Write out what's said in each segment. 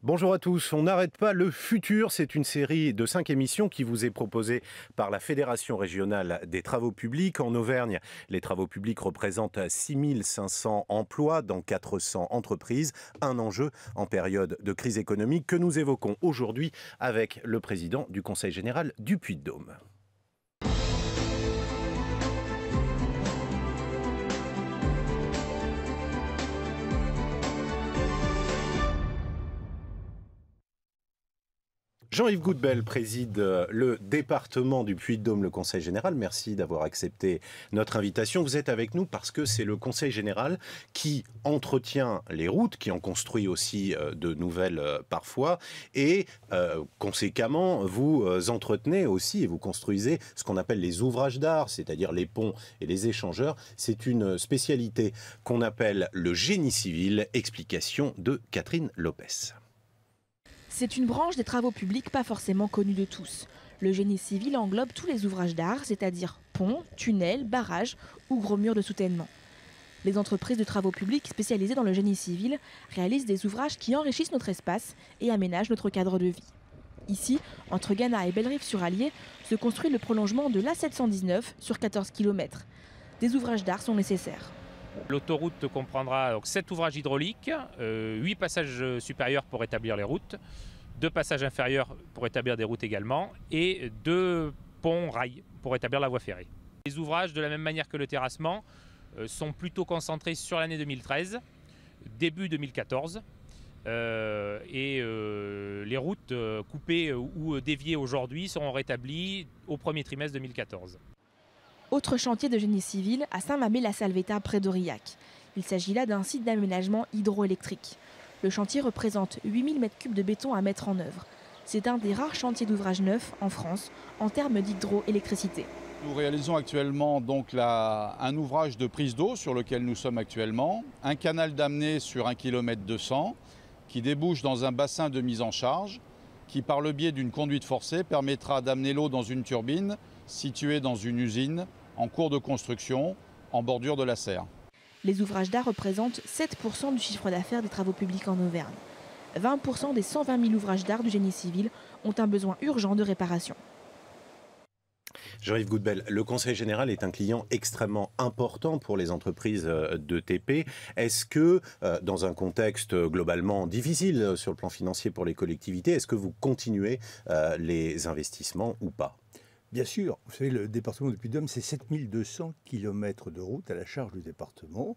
Bonjour à tous, on n'arrête pas le futur, c'est une série de 5 émissions qui vous est proposée par la Fédération régionale des travaux publics. En Auvergne, les travaux publics représentent 6500 emplois dans 400 entreprises, un enjeu en période de crise économique que nous évoquons aujourd'hui avec le président du Conseil général du Puy-de-Dôme. Jean-Yves Goudbel préside le département du Puy-de-Dôme, le Conseil général. Merci d'avoir accepté notre invitation. Vous êtes avec nous parce que c'est le Conseil général qui entretient les routes, qui en construit aussi de nouvelles parfois. Et conséquemment, vous entretenez aussi et vous construisez ce qu'on appelle les ouvrages d'art, c'est-à-dire les ponts et les échangeurs. C'est une spécialité qu'on appelle le génie civil. Explication de Catherine Lopez. C'est une branche des travaux publics pas forcément connue de tous. Le génie civil englobe tous les ouvrages d'art, c'est-à-dire ponts, tunnels, barrages ou gros murs de soutènement. Les entreprises de travaux publics spécialisées dans le génie civil réalisent des ouvrages qui enrichissent notre espace et aménagent notre cadre de vie. Ici, entre Gannat et Bellerive-sur-Allier, se construit le prolongement de l'A719 sur 14 km. Des ouvrages d'art sont nécessaires. L'autoroute comprendra 7 ouvrages hydrauliques, 8 passages supérieurs pour établir les routes, 2 passages inférieurs pour établir des routes également et 2 ponts rails pour établir la voie ferrée. Les ouvrages, de la même manière que le terrassement, sont plutôt concentrés sur l'année 2013, début 2014. Les routes coupées ou déviées aujourd'hui seront rétablies au premier trimestre 2014. Autre chantier de génie civil à Saint-Mamé-la-Salvetat près d'Aurillac. Il s'agit là d'un site d'aménagement hydroélectrique. Le chantier représente 8000 m3 de béton à mettre en œuvre. C'est un des rares chantiers d'ouvrage neufs en France en termes d'hydroélectricité. Nous réalisons actuellement donc un ouvrage de prise d'eau sur lequel nous sommes actuellement, un canal d'amener sur 1,2 km qui débouche dans un bassin de mise en charge qui, par le biais d'une conduite forcée, permettra d'amener l'eau dans une turbine située dans une usine en cours de construction, en bordure de la Serre. Les ouvrages d'art représentent 7% du chiffre d'affaires des travaux publics en Auvergne. 20% des 120 000 ouvrages d'art du génie civil ont un besoin urgent de réparation. Jean-Yves Goudbel, le Conseil général est un client extrêmement important pour les entreprises de TP. Est-ce que, dans un contexte globalement difficile sur le plan financier pour les collectivités, est-ce que vous continuez les investissements ou pas ? Bien sûr, vous savez, le département du Puy-de-Dôme, c'est 7200 km de route à la charge du département,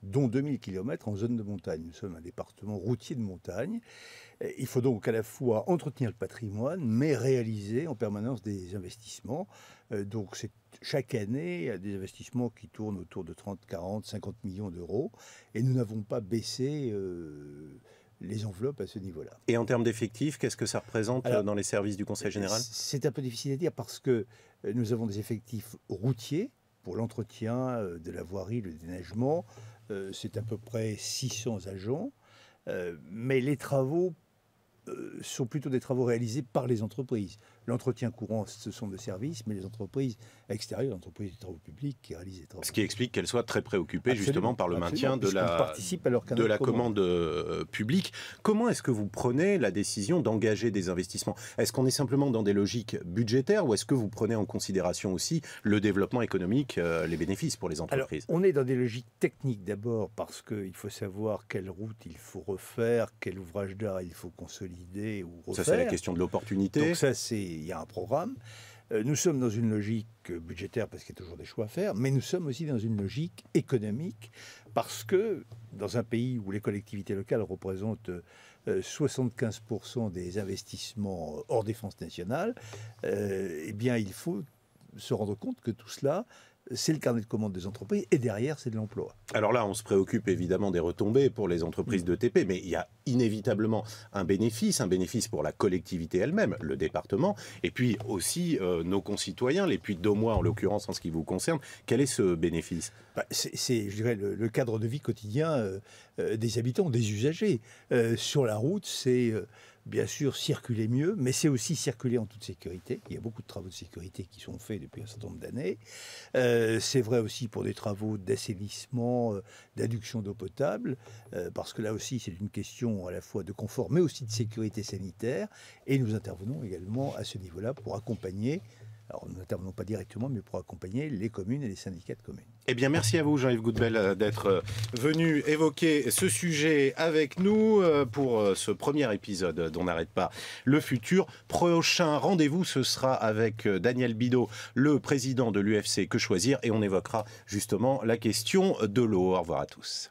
dont 2000 km en zone de montagne. Nous sommes un département routier de montagne. Il faut donc à la fois entretenir le patrimoine, mais réaliser en permanence des investissements. Donc c'est chaque année, il y a des investissements qui tournent autour de 30, 40, 50 millions d'euros. Et nous n'avons pas baissé les enveloppes à ce niveau-là. Et en termes d'effectifs, qu'est-ce que ça représente dans les services du Conseil général ? C'est un peu difficile à dire parce que nous avons des effectifs routiers pour l'entretien de la voirie, le déneigement. C'est à peu près 600 agents. Mais les travaux sont plutôt des travaux réalisés par les entreprises. L'entretien courant, ce sont des services, mais les entreprises extérieures, l'entreprise des travaux publics qui réalisent les travaux. Ce qui explique qu'elles soient très préoccupées justement par le maintien de la commande publique. Comment est-ce que vous prenez la décision d'engager des investissements ? Est-ce qu'on est simplement dans des logiques budgétaires ou est-ce que vous prenez en considération aussi le développement économique, les bénéfices pour les entreprises ? Alors, on est dans des logiques techniques d'abord parce qu'il faut savoir quelle route il faut refaire, quel ouvrage d'art il faut consolider ou refaire. Ça, c'est la question de l'opportunité. Donc ça, il y a un programme. Nous sommes dans une logique budgétaire parce qu'il y a toujours des choix à faire, mais nous sommes aussi dans une logique économique parce que dans un pays où les collectivités locales représentent 75% des investissements hors défense nationale, eh bien il faut se rendre compte que tout cela, c'est le carnet de commandes des entreprises et derrière, c'est de l'emploi. Alors là, on se préoccupe évidemment des retombées pour les entreprises de TP, mais il y a inévitablement un bénéfice pour la collectivité elle-même, le département, et puis aussi nos concitoyens, les Puy-de-Dômois en l'occurrence en ce qui vous concerne. Quel est ce bénéfice ? C'est, je dirais, le cadre de vie quotidien des habitants, des usagers. Sur la route, c'est bien sûr circuler mieux, mais c'est aussi circuler en toute sécurité. Il y a beaucoup de travaux de sécurité qui sont faits depuis un certain nombre d'années. C'est vrai aussi pour des travaux d'assainissement, d'adduction d'eau potable, parce que là aussi c'est une question à la fois de confort, mais aussi de sécurité sanitaire. Et nous intervenons également à ce niveau-là pour accompagner. Alors, nous n'intervenons pas directement, mais pour accompagner les communes et les syndicats de communes. Eh bien, merci à vous, Jean-Yves Goudbel, d'être venu évoquer ce sujet avec nous pour ce premier épisode d'On n'arrête pas le futur. Prochain rendez-vous, ce sera avec Daniel Bidault, le président de l'UFC Que Choisir, et on évoquera justement la question de l'eau. Au revoir à tous.